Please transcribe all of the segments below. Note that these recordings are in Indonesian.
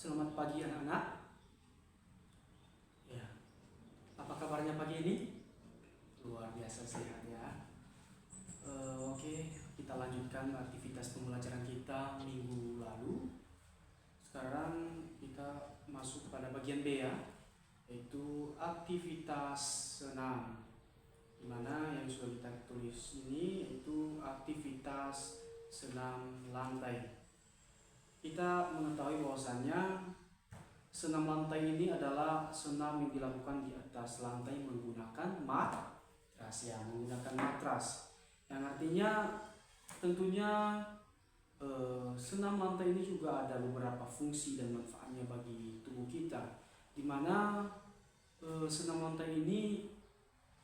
Selamat pagi anak-anak. Ya, apa kabarnya pagi ini? Luar biasa sehat ya. Oke, kita lanjutkan aktivitas pembelajaran kita minggu lalu. Sekarang kita masuk pada bagian B ya, yaitu aktivitas senam. Dimana yang sudah kita tulis ini yaitu aktivitas senam lantai. Kita mengetahui bahwasannya senam lantai ini adalah senam yang dilakukan di atas lantai menggunakan matras ya, menggunakan matras. Yang artinya tentunya senam lantai ini juga ada beberapa fungsi dan manfaatnya bagi tubuh kita. Di mana senam lantai ini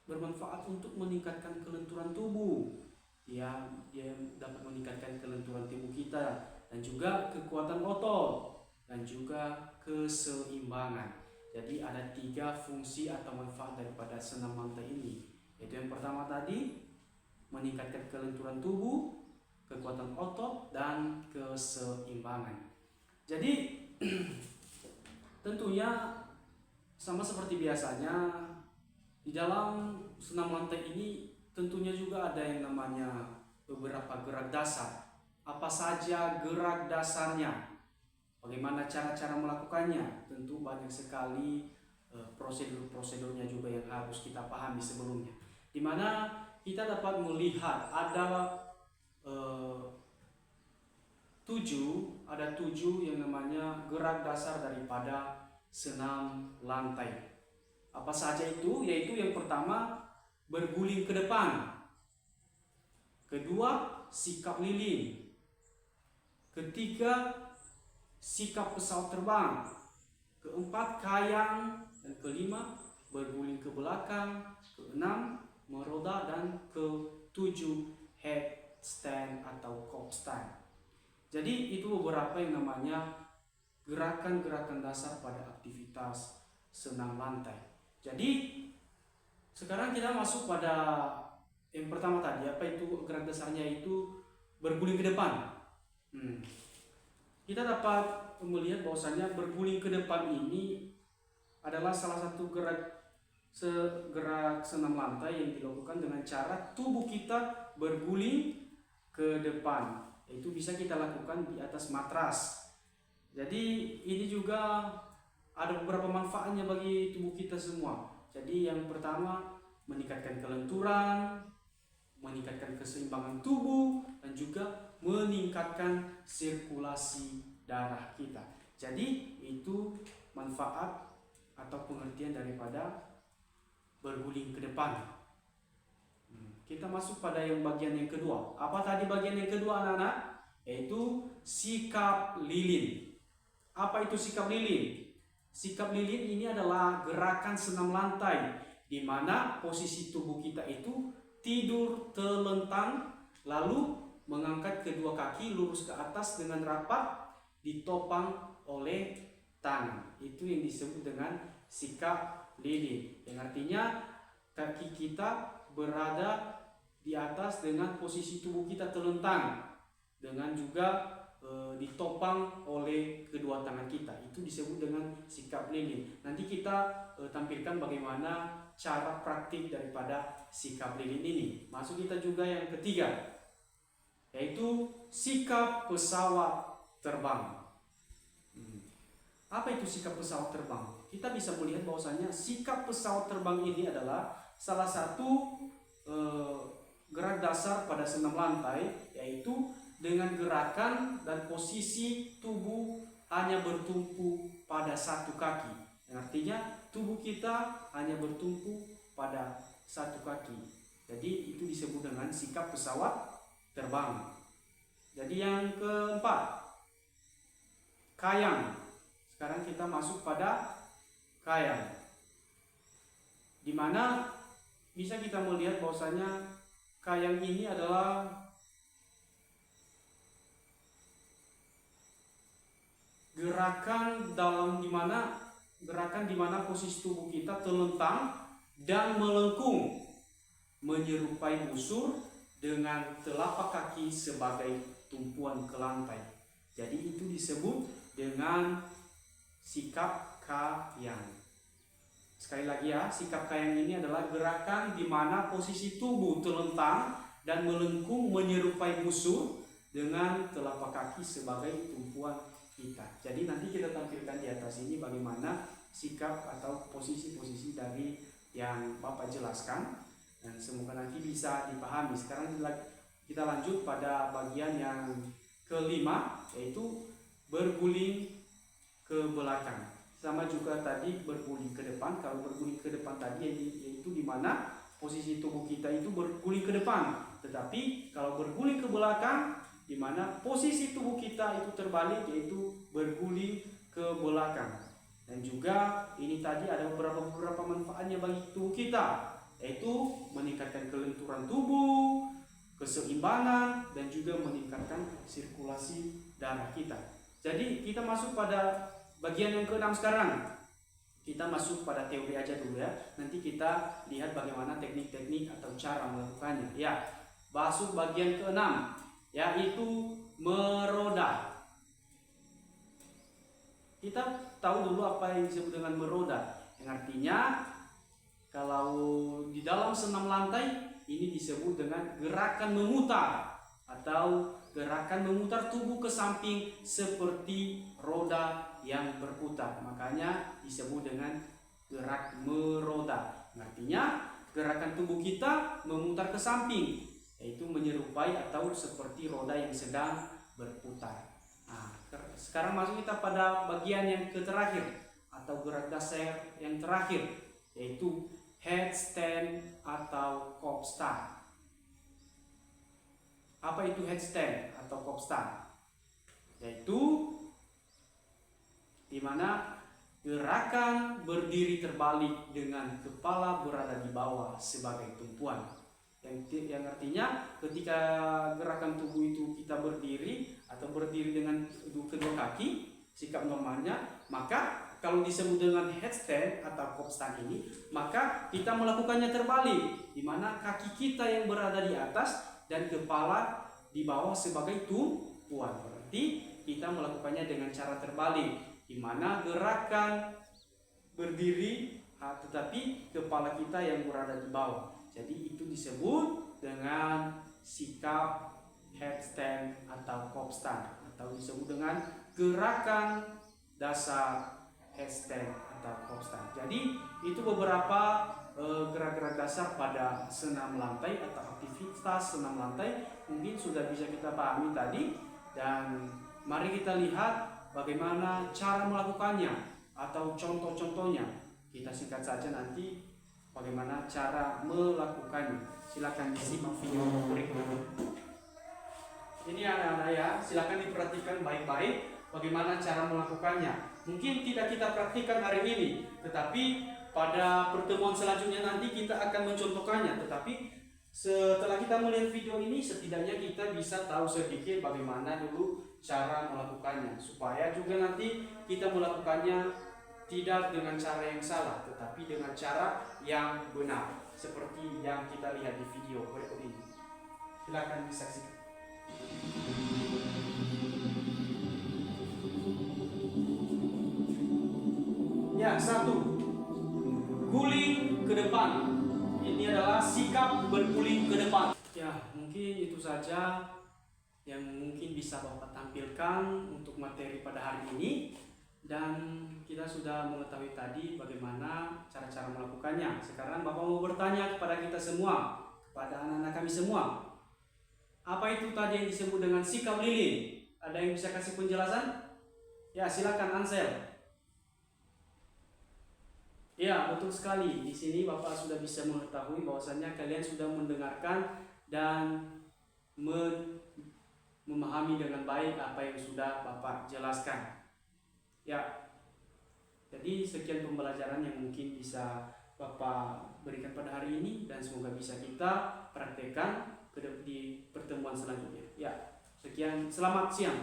bermanfaat untuk meningkatkan kelenturan tubuh. Ya, dia dapat meningkatkan kelenturan tubuh kita dan juga kekuatan otot dan juga keseimbangan. Jadi ada 3 fungsi atau manfaat daripada senam lantai ini. Yaitu yang pertama tadi, meningkatkan kelenturan tubuh, kekuatan otot, dan keseimbangan. Jadi tentunya sama seperti biasanya, di dalam senam lantai ini tentunya juga ada yang namanya beberapa gerak dasar. Apa saja gerak dasarnya? Bagaimana cara-cara melakukannya? Tentu banyak sekali prosedur-prosedurnya juga yang harus kita pahami sebelumnya. Di mana kita dapat melihat ada 7 yang namanya gerak dasar daripada senam lantai. Apa saja itu? Yaitu yang pertama, berguling ke depan. Kedua, sikap lilin. Ketiga, sikap pesawat terbang. Keempat, kayang. Dan kelima, berguling ke belakang. Keenam, meroda. Dan ketujuh, headstand atau kopstand. Jadi itu beberapa yang namanya gerakan-gerakan dasar pada aktivitas senam lantai. Jadi sekarang kita masuk pada yang pertama tadi. Apa itu gerak dasarnya? Itu berguling ke depan. Kita dapat melihat bahwasanya berguling ke depan ini adalah salah satu gerak senam lantai yang dilakukan dengan cara tubuh kita berguling ke depan. Itu bisa kita lakukan di atas matras. Jadi ini juga ada beberapa manfaatnya bagi tubuh kita semua. Jadi yang pertama, meningkatkan kelenturan, meningkatkan keseimbangan tubuh, dan juga meningkatkan sirkulasi darah kita. Jadi itu manfaat atau pengertian daripada berguling ke depan. Kita masuk pada yang bagian yang kedua. Apa tadi bagian yang kedua anak-anak? Yaitu sikap lilin. Apa itu sikap lilin? Sikap lilin ini adalah gerakan senam lantai di mana posisi tubuh kita itu tidur telentang, lalu mengangkat kedua kaki lurus ke atas dengan rapat, ditopang oleh tangan. Itu yang disebut dengan sikap lilin. Yang artinya kaki kita berada di atas dengan posisi tubuh kita telentang, dengan juga ditopang oleh kedua tangan kita. Itu disebut dengan sikap lilin. Nanti kita tampilkan bagaimana cara praktik daripada sikap lilin ini. Masuk kita juga yang ketiga, yaitu sikap pesawat terbang. Apa itu sikap pesawat terbang? Kita bisa melihat bahwasanya sikap pesawat terbang ini adalah salah satu gerak dasar pada senam lantai, yaitu dengan gerakan dan posisi tubuh hanya bertumpu pada satu kaki. Yang artinya tubuh kita hanya bertumpu pada satu kaki. Jadi itu disebut dengan sikap pesawat terbang. Jadi yang keempat, kayang. Sekarang kita masuk pada kayang, di mana bisa kita melihat bahwasanya kayang ini adalah gerakan di mana posisi tubuh kita telentang dan melengkung, menyerupai busur dengan telapak kaki sebagai tumpuan ke lantai. Jadi itu disebut dengan sikap kayang. Sekali lagi ya, sikap kayang ini adalah gerakan di mana posisi tubuh terlentang dan melengkung menyerupai musuh dengan telapak kaki sebagai tumpuan kita. Jadi nanti kita tampilkan di atas ini bagaimana sikap atau posisi-posisi dari yang Bapak jelaskan, dan semoga nanti bisa dipahami. Sekarang kita lanjut pada bagian yang kelima, yaitu berguling ke belakang. Sama juga tadi berguling ke depan. Kalau berguling ke depan tadi yaitu di mana posisi tubuh kita itu berguling ke depan. Tetapi kalau berguling ke belakang, di mana posisi tubuh kita itu terbalik, yaitu berguling ke belakang. Dan juga ini tadi ada beberapa manfaatnya bagi tubuh kita, yaitu meningkatkan kelenturan tubuh, keseimbangan, dan juga meningkatkan sirkulasi darah kita. Jadi kita masuk pada bagian yang ke-6 sekarang. Kita masuk pada teori aja dulu ya. Nanti kita lihat bagaimana teknik-teknik atau cara melakukannya. Ya, masuk bagian ke-6, yaitu meroda. Kita tahu dulu apa yang disebut dengan meroda. Yang artinya kalau di dalam senam lantai ini disebut dengan gerakan memutar atau gerakan memutar tubuh ke samping seperti roda yang berputar. Makanya disebut dengan gerak meroda. Artinya gerakan tubuh kita memutar ke samping, yaitu menyerupai atau seperti roda yang sedang berputar. Nah, sekarang masuk kita pada bagian yang terakhir atau gerak dasar yang terakhir, yaitu headstand atau kopstand. Apa itu headstand atau kopstand? Yaitu di mana gerakan berdiri terbalik dengan kepala berada di bawah sebagai tumpuan. Yang artinya ketika gerakan tubuh itu kita berdiri atau berdiri dengan kedua kaki, sikap normalnya, maka kalau disebut dengan headstand atau kopstand ini, maka kita melakukannya terbalik, di mana kaki kita yang berada di atas dan kepala di bawah sebagai tumpuan. Berarti kita melakukannya dengan cara terbalik, di mana gerakan berdiri tetapi kepala kita yang berada di bawah. Jadi itu disebut dengan sikap headstand atau kopstand, atau disebut dengan gerakan dasar headstand atau kopstand. Jadi itu beberapa gerak-gerak dasar pada senam lantai atau aktivitas senam lantai mungkin sudah bisa kita pahami tadi, dan mari kita lihat bagaimana cara melakukannya atau contoh-contohnya. Kita singkat saja nanti bagaimana cara melakukannya. Silakan disimak video berikut. Ini anak-anak ya, silakan diperhatikan baik-baik bagaimana cara melakukannya. Mungkin tidak kita praktikkan hari ini, tetapi pada pertemuan selanjutnya nanti kita akan mencontohkannya. Tetapi setelah kita melihat video ini, setidaknya kita bisa tahu sedikit bagaimana dulu cara melakukannya, supaya juga nanti kita melakukannya tidak dengan cara yang salah, tetapi dengan cara yang benar, seperti yang kita lihat di video berikut ini. Silakan disaksikan. Ya, 1. Guling ke depan. Ini adalah sikap berguling ke depan. Ya, mungkin itu saja yang mungkin bisa Bapak tampilkan untuk materi pada hari ini, dan kita sudah mengetahui tadi bagaimana cara-cara melakukannya. Sekarang Bapak mau bertanya kepada kita semua, kepada anak-anak kami semua, apa itu tadi yang disebut dengan sikap lilin? Ada yang bisa kasih penjelasan? Ya, silakan Ansel. Ya, betul sekali. Di sini Bapak sudah bisa mengetahui bahwasannya kalian sudah mendengarkan dan memahami dengan baik apa yang sudah Bapak jelaskan. Ya, jadi sekian pembelajaran yang mungkin bisa Bapak berikan pada hari ini, dan semoga bisa kita praktekkan di pertemuan selanjutnya. Ya, sekian, selamat siang.